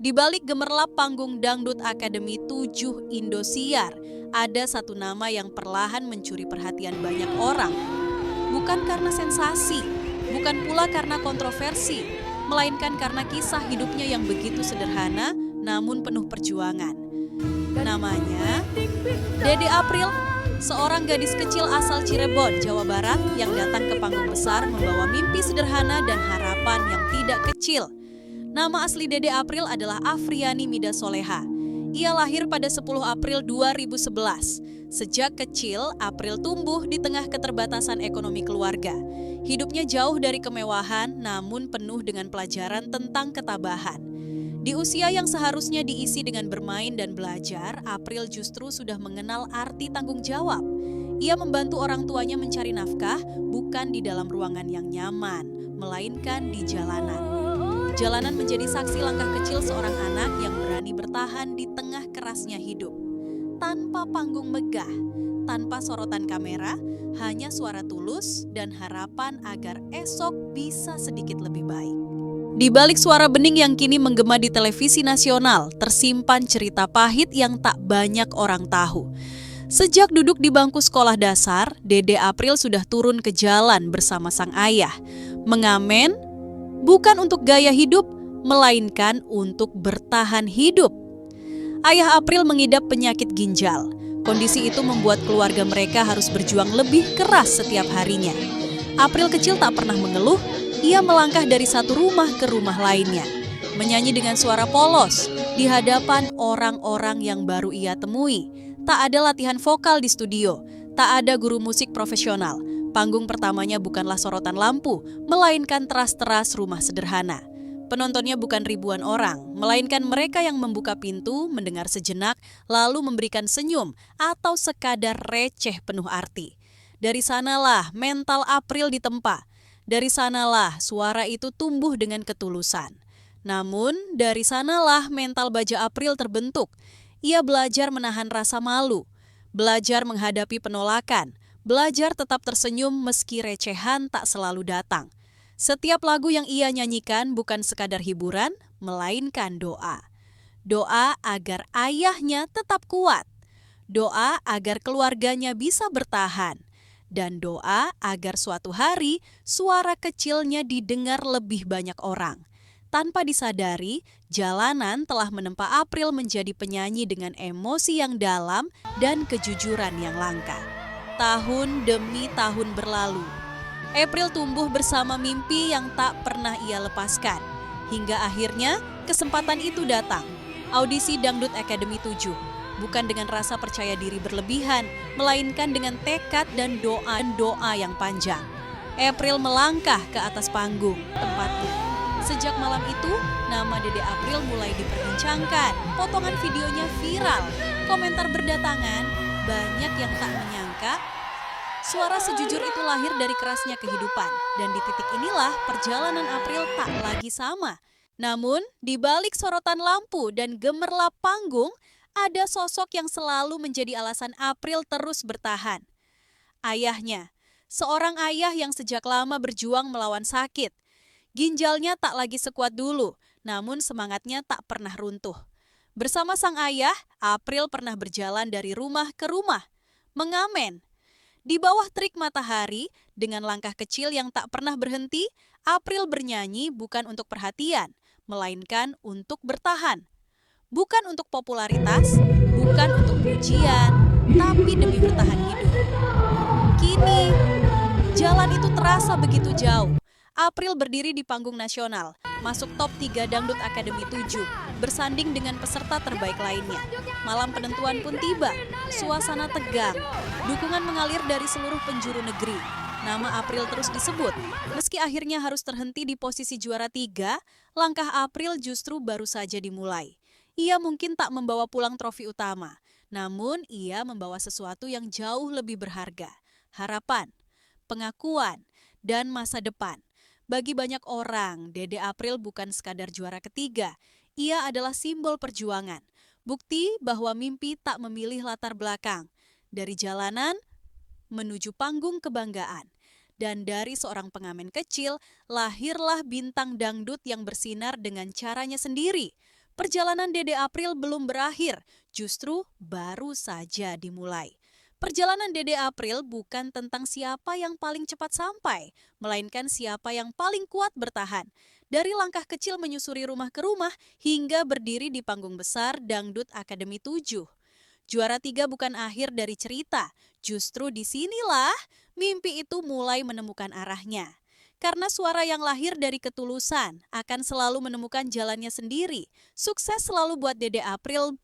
Di balik gemerlap panggung Dangdut Akademi 7 Indosiar, ada satu nama yang perlahan mencuri perhatian banyak orang. Bukan karena sensasi, bukan pula karena kontroversi, melainkan karena kisah hidupnya yang begitu sederhana namun penuh perjuangan. Namanya Dede April, seorang gadis kecil asal Cirebon, Jawa Barat yang datang ke panggung besar membawa mimpi sederhana dan harapan yang tidak kecil. Nama asli Dede April adalah Afriani Mida Soleha. Ia lahir pada 10 April 2011. Sejak kecil, April tumbuh di tengah keterbatasan ekonomi keluarga. Hidupnya jauh dari kemewahan, namun penuh dengan pelajaran tentang ketabahan. Di usia yang seharusnya diisi dengan bermain dan belajar, April justru sudah mengenal arti tanggung jawab. Ia membantu orang tuanya mencari nafkah, bukan di dalam ruangan yang nyaman, melainkan di jalanan. Jalanan menjadi saksi langkah kecil seorang anak yang berani bertahan di tengah kerasnya hidup. Tanpa panggung megah, tanpa sorotan kamera, hanya suara tulus dan harapan agar esok bisa sedikit lebih baik. Di balik suara bening yang kini menggema di televisi nasional, tersimpan cerita pahit yang tak banyak orang tahu. Sejak duduk di bangku sekolah dasar, Dede April sudah turun ke jalan bersama sang ayah. Mengamen, bukan untuk gaya hidup, melainkan untuk bertahan hidup. Ayah April mengidap penyakit ginjal. Kondisi itu membuat keluarga mereka harus berjuang lebih keras setiap harinya. April kecil tak pernah mengeluh, ia melangkah dari satu rumah ke rumah lainnya. Menyanyi dengan suara polos di hadapan orang-orang yang baru ia temui. Tak ada latihan vokal di studio, tak ada guru musik profesional. Panggung pertamanya bukanlah sorotan lampu, melainkan teras-teras rumah sederhana. Penontonnya bukan ribuan orang, melainkan mereka yang membuka pintu, mendengar sejenak, lalu memberikan senyum atau sekadar receh penuh arti. Dari sanalah mental April ditempa. Dari sanalah suara itu tumbuh dengan ketulusan. Namun, dari sanalah mental baja April terbentuk. Ia belajar menahan rasa malu, belajar menghadapi penolakan, belajar tetap tersenyum meski recehan tak selalu datang. Setiap lagu yang ia nyanyikan bukan sekadar hiburan, melainkan doa. Doa agar ayahnya tetap kuat. Doa agar keluarganya bisa bertahan. Dan doa agar suatu hari suara kecilnya didengar lebih banyak orang. Tanpa disadari, jalanan telah menempa April menjadi penyanyi dengan emosi yang dalam dan kejujuran yang langka. Tahun demi tahun berlalu, April tumbuh bersama mimpi yang tak pernah ia lepaskan. Hingga akhirnya kesempatan itu datang, audisi Dangdut Akademi 7. Bukan dengan rasa percaya diri berlebihan, melainkan dengan tekad dan doa yang panjang. April melangkah ke atas panggung, tempatnya. Sejak malam itu, nama Dede April mulai diperbincangkan. Potongan videonya viral, komentar berdatangan, banyak yang tak menyangka suara sejujur itu lahir dari kerasnya kehidupan. Dan di titik inilah perjalanan April tak lagi sama. Namun, di balik sorotan lampu dan gemerlap panggung, ada sosok yang selalu menjadi alasan April terus bertahan. Ayahnya, seorang ayah yang sejak lama berjuang melawan sakit. Ginjalnya tak lagi sekuat dulu, namun semangatnya tak pernah runtuh. Bersama sang ayah, April pernah berjalan dari rumah ke rumah, mengamen. Di bawah terik matahari, dengan langkah kecil yang tak pernah berhenti, April bernyanyi bukan untuk perhatian, melainkan untuk bertahan. Bukan untuk popularitas, bukan untuk pujian, tapi demi bertahan hidup. Kini, jalan itu terasa begitu jauh. April berdiri di panggung nasional, masuk top 3 Dangdut Akademi 7, bersanding dengan peserta terbaik lainnya. Malam penentuan pun tiba, suasana tegang, dukungan mengalir dari seluruh penjuru negeri. Nama April terus disebut, meski akhirnya harus terhenti di posisi juara 3, langkah April justru baru saja dimulai. Ia mungkin tak membawa pulang trofi utama, namun ia membawa sesuatu yang jauh lebih berharga, harapan, pengakuan, dan masa depan. Bagi banyak orang, Dede April bukan sekadar juara ketiga. Ia adalah simbol perjuangan. Bukti bahwa mimpi tak memilih latar belakang. Dari jalanan menuju panggung kebanggaan. Dan dari seorang pengamen kecil, lahirlah bintang dangdut yang bersinar dengan caranya sendiri. Perjalanan Dede April belum berakhir, justru baru saja dimulai. Perjalanan Dede April bukan tentang siapa yang paling cepat sampai, melainkan siapa yang paling kuat bertahan. Dari langkah kecil menyusuri rumah ke rumah hingga berdiri di panggung besar Dangdut Akademi 7. Juara 3 bukan akhir dari cerita, justru disinilah mimpi itu mulai menemukan arahnya. Karena suara yang lahir dari ketulusan akan selalu menemukan jalannya sendiri. Sukses selalu buat Dede April